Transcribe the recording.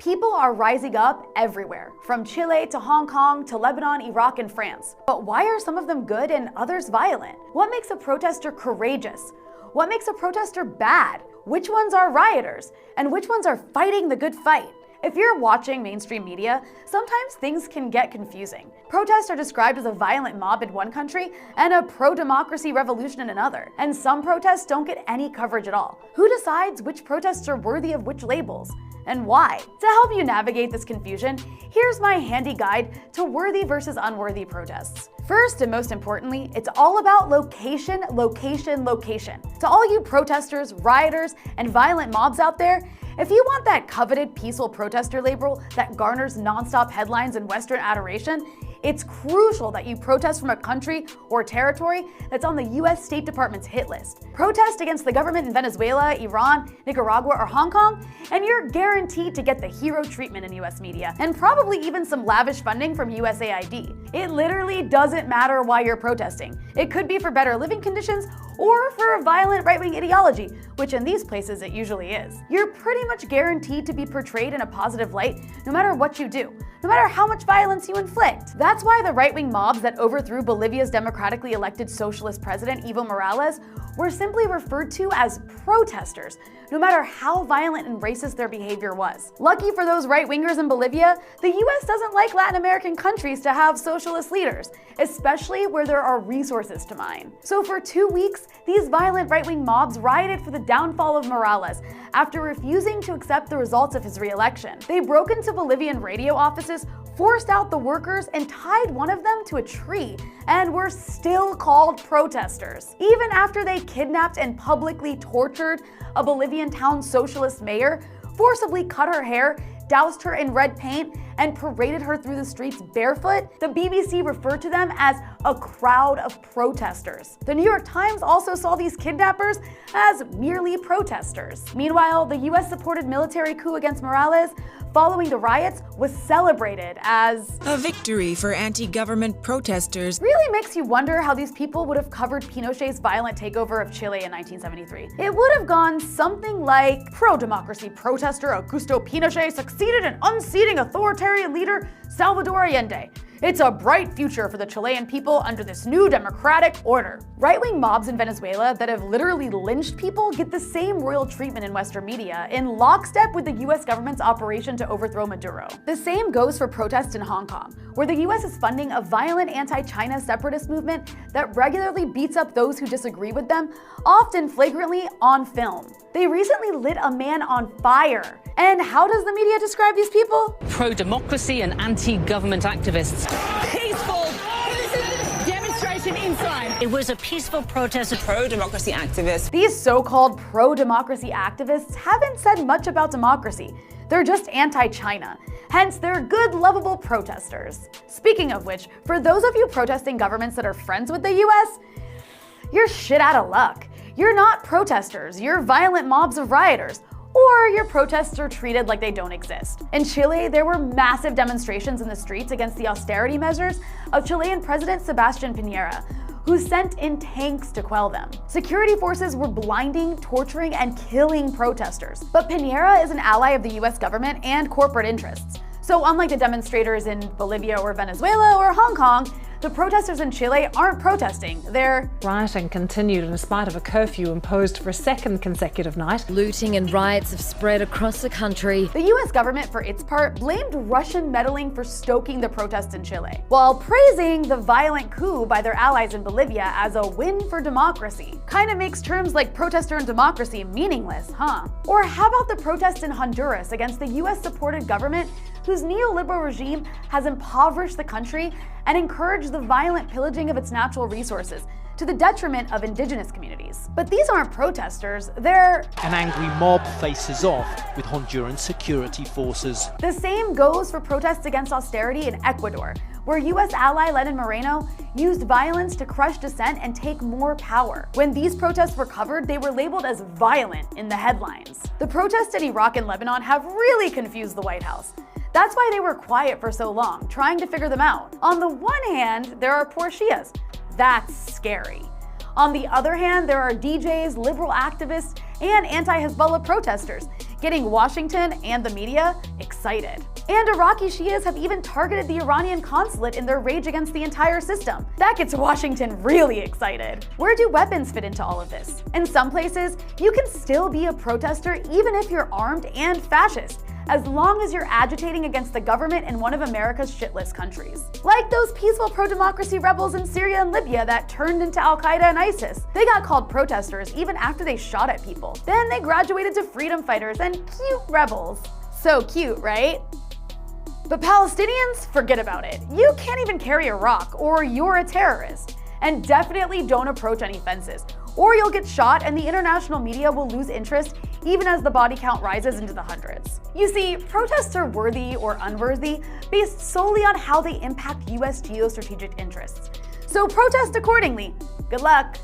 People are rising up everywhere, from Chile to Hong Kong to Lebanon, Iraq, and France. But why are some of them good and others violent? What makes a protester courageous? What makes a protester bad? Which ones are rioters? And which ones are fighting the good fight? If you're watching mainstream media, sometimes things can get confusing. Protests are described as a violent mob in one country and a pro-democracy revolution in another. And some protests don't get any coverage at all. Who decides which protests are worthy of which labels? And why? To help you navigate this confusion, here's my handy guide to worthy versus unworthy protests. First and most importantly, it's all about location, location, location. To all you protesters, rioters, and violent mobs out there, if you want that coveted peaceful protester label that garners nonstop headlines and Western adoration, it's crucial that you protest from a country or territory that's on the US State Department's hit list. Protest against the government in Venezuela, Iran, Nicaragua, or Hong Kong, and you're guaranteed to get the hero treatment in US media, and probably even some lavish funding from USAID. It literally doesn't matter why you're protesting. It could be for better living conditions or for a violent right-wing ideology, which in these places it usually is. You're pretty much guaranteed to be portrayed in a positive light no matter what you do, no matter how much violence you inflict. That's why the right-wing mobs that overthrew Bolivia's democratically elected socialist president Evo Morales were simply referred to as protesters, no matter how violent and racist their behavior was. Lucky for those right-wingers in Bolivia, the US doesn't like Latin American countries to have socialist leaders, especially where there are resources to mine. So for 2 weeks, these violent right-wing mobs rioted for the downfall of Morales after refusing to accept the results of his re-election. They broke into Bolivian radio offices, forced out the workers, and tied one of them to a tree, and were still called protesters. Even after they kidnapped and publicly tortured a Bolivian town socialist mayor, forcibly cut her hair, doused her in red paint, and paraded her through the streets barefoot, the BBC referred to them as a crowd of protesters. The New York Times also saw these kidnappers as merely protesters. Meanwhile, the US-supported military coup against Morales following the riots was celebrated as a victory for anti-government protesters. Really makes you wonder how these people would have covered Pinochet's violent takeover of Chile in 1973. It would have gone something like, pro-democracy protester Augusto Pinochet succeeded in unseating authoritarian leader Salvador Allende. It's a bright future for the Chilean people under this new democratic order. Right-wing mobs in Venezuela that have literally lynched people get the same royal treatment in Western media, in lockstep with the US government's operation to overthrow Maduro. The same goes for protests in Hong Kong, where the US is funding a violent anti-China separatist movement that regularly beats up those who disagree with them, often flagrantly on film. They recently lit a man on fire. And how does the media describe these people? Pro-democracy and anti-government activists. Peaceful demonstration inside. It was a peaceful protest of pro-democracy activists. These so-called pro-democracy activists haven't said much about democracy. They're just anti-China. Hence, they're good, lovable protesters. Speaking of which, for those of you protesting governments that are friends with the US, you're shit out of luck. You're not protesters, you're violent mobs of rioters. Or your protests are treated like they don't exist. In Chile, there were massive demonstrations in the streets against the austerity measures of Chilean President Sebastián Piñera, who sent in tanks to quell them. Security forces were blinding, torturing, and killing protesters. But Piñera is an ally of the US government and corporate interests. So unlike the demonstrators in Bolivia or Venezuela or Hong Kong, the protesters in Chile aren't protesting, they're... Rioting continued in spite of a curfew imposed for a second consecutive night. Looting and riots have spread across the country. The US government, for its part, blamed Russian meddling for stoking the protests in Chile, while praising the violent coup by their allies in Bolivia as a win for democracy. Kinda makes terms like protester and democracy meaningless, huh? Or how about the protests in Honduras against the US-supported government whose neoliberal regime has impoverished the country and encouraged the violent pillaging of its natural resources to the detriment of indigenous communities. But these aren't protesters, they're... An angry mob faces off with Honduran security forces. The same goes for protests against austerity in Ecuador, where US ally Lenin Moreno used violence to crush dissent and take more power. When these protests were covered, they were labeled as violent in the headlines. The protests in Iraq and Lebanon have really confused the White House. That's why they were quiet for so long, trying to figure them out. On the one hand, there are poor Shias. That's scary. On the other hand, there are DJs, liberal activists, and anti-Hezbollah protesters, getting Washington and the media excited. And Iraqi Shias have even targeted the Iranian consulate in their rage against the entire system. That gets Washington really excited. Where do weapons fit into all of this? In some places, you can still be a protester even if you're armed and fascist, as long as you're agitating against the government in one of America's shitless countries. Like those peaceful pro-democracy rebels in Syria and Libya that turned into Al-Qaeda and ISIS. They got called protesters even after they shot at people. Then they graduated to freedom fighters and cute rebels. So cute, right? But Palestinians, forget about it. You can't even carry a rock, or you're a terrorist. And definitely don't approach any fences, or you'll get shot and the international media will lose interest even as the body count rises into the hundreds. You see, protests are worthy or unworthy based solely on how they impact US geostrategic interests. So protest accordingly. Good luck.